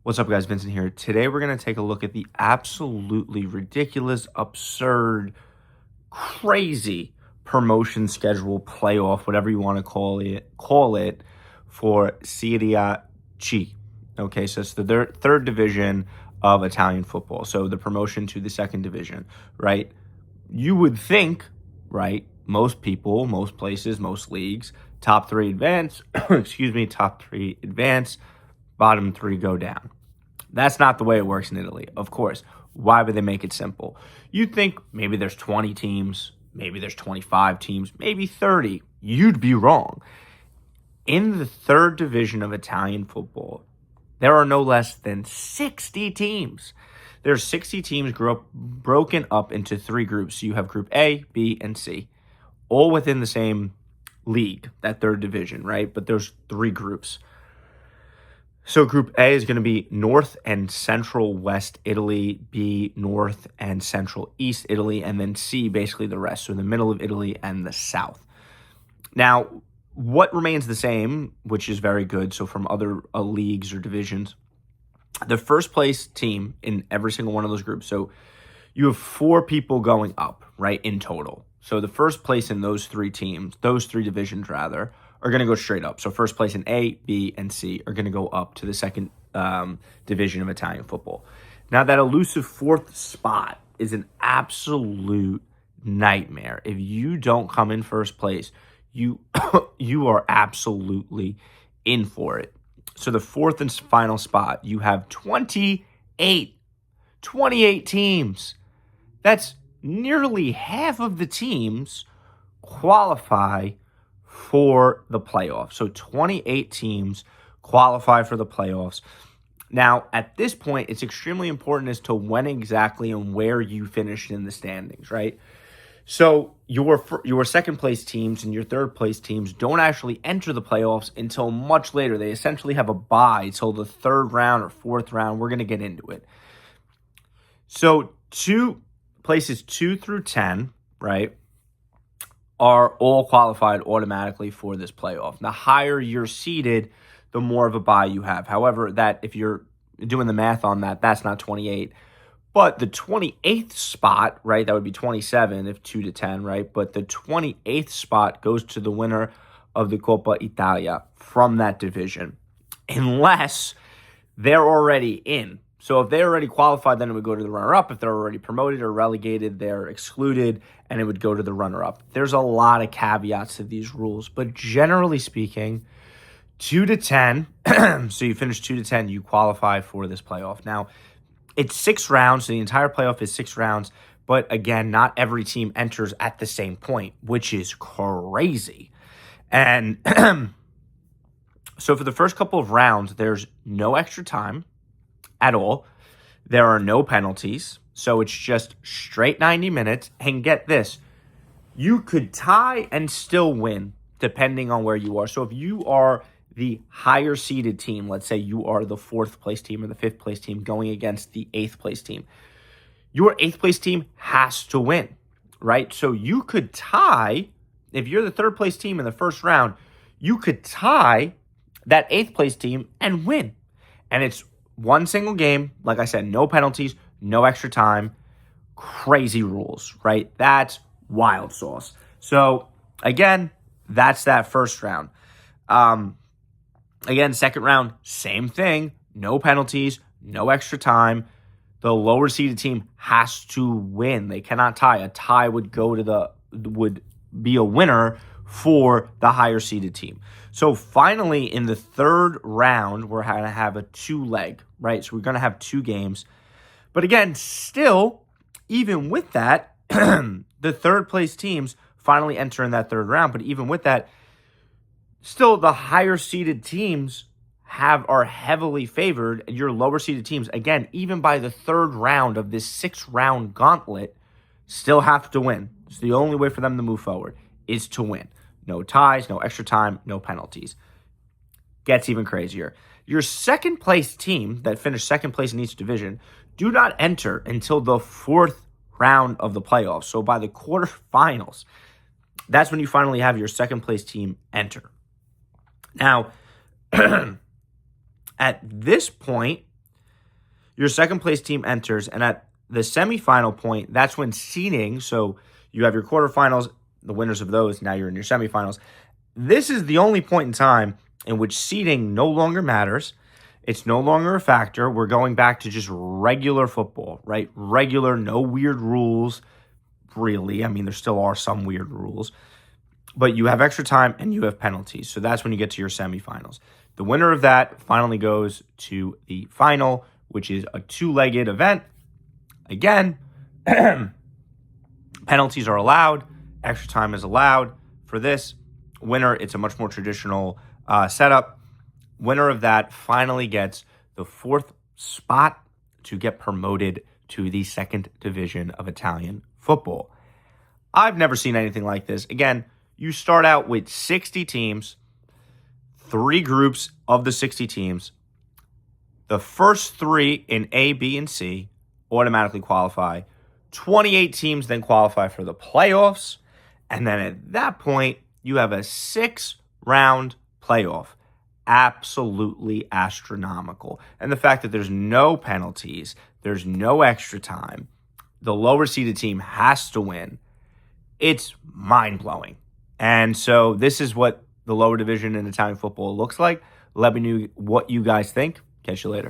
What's up, guys? Vincent here. Today, we're going to take a look at the absolutely ridiculous, absurd, crazy promotion schedule, playoff, whatever you want to call it for Serie C. Okay, so it's the third division of Italian football. So the promotion to the second division, right? You would think, right, most people, most places, most leagues, top three advance, top three advance, bottom three go down. That's not the way it works in Italy, of course. Why would they make it simple? You'd think maybe there's 20 teams, maybe there's 25 teams, maybe 30. You'd be wrong. In the third division of Italian football, there are no less than 60 teams. There's 60 teams broken up into three groups. So you have Group A, B, and C, all within the same league, that third division, right? But there's three groups. So Group A is going to be North and Central West Italy, B, North and Central East Italy, and then C, basically the rest, so the middle of Italy and the South. Now, what remains the same, which is very good, so from other leagues or divisions, the first place team in every single one of those groups, so you have four people going up, right, in total. So the first place in those three divisions, are going to go straight up. So first place in A, B, and C are going to go up to the second division of Italian football. Now, that elusive fourth spot is an absolute nightmare. If you don't come in first place, you are absolutely in for it. So the fourth and final spot, you have 28 teams. That's nearly half of the teams qualify for the playoffs. So 28 teams qualify for the playoffs. Now, at this point, it's extremely important as to when exactly and where you finished in the standings, right? So your second place teams and your third place teams don't actually enter the playoffs until much later. They essentially have a bye till the third round or fourth round. We're going to get into it. So places 2 through 10, right, are all qualified automatically for this playoff. The higher you're seeded, the more of a bye you have. However, that if you're doing the math on that, that's not 28. But the 28th spot, right, that would be 27 if 2 to 10, right? But the 28th spot goes to the winner of the Coppa Italia from that division, unless they're already in. So if they're already qualified, then it would go to the runner-up. If they're already promoted or relegated, they're excluded, and it would go to the runner-up. There's a lot of caveats to these rules, but generally speaking, 2 to 10, so you finish 2 to 10, you qualify for this playoff. Now, it's 6 rounds, so the entire playoff is 6 rounds, but again, not every team enters at the same point, which is crazy. And so for the first couple of rounds, there's no extra time at all. There are no penalties, so it's just straight 90 minutes. And get this, you could tie and still win depending on where you are. So if you are the higher seeded team, let's say you are the 4th place team or the 5th place team going against the 8th place team, your 8th place team has to win, right? So you could tie, if you're the 3rd place team in the first round, you could tie that 8th place team and win. And it's one single game, like I said, no penalties, no extra time, crazy rules, right? That's wild sauce. So, again, that's that first round. Again, second round, same thing, no penalties, no extra time. The lower seeded team has to win. They cannot tie. A tie would be a winner for the higher seeded team. So finally, in the third round, we're going to have a 2-leg, right? So we're going to have 2 games. But again, still, even with that, the third place teams finally enter in that third round. But even with that, still the higher seeded teams are heavily favored. And your lower seeded teams, again, even by the third round of this 6-round gauntlet, still have to win. It's the only way for them to move forward is to win. No ties, no extra time, no penalties. Gets even crazier. Your second place team that finished second place in each division do not enter until the 4th round of the playoffs. So by the quarterfinals, that's when you finally have your second place team enter. Now, at this point, Your second place team enters, and at the semifinal point, that's when seeding, so you have your quarterfinals, the winners of those, now you're in your semifinals. This is the only point in time in which seeding no longer matters. It's no longer a factor. We're going back to just regular football, right? Regular, no weird rules, really. I mean, there still are some weird rules. But you have extra time and you have penalties. So that's when you get to your semifinals. The winner of that finally goes to the final, which is a two-legged event. Again, penalties are allowed. Extra time is allowed. For this winner, it's a much more traditional setup. Winner of that finally gets the 4th spot to get promoted to the 2nd division of Italian football. I've never seen anything like this. Again, you start out with 60 teams, 3 groups of the 60 teams. The first 3 in A, B, and C automatically qualify. 28 teams then qualify for the playoffs. And then at that point, you have a 6-round playoff. Absolutely astronomical. And the fact that there's no penalties, there's no extra time, the lower seeded team has to win. It's mind-blowing. And so this is what the lower division in Italian football looks like. Let me know what you guys think. Catch you later.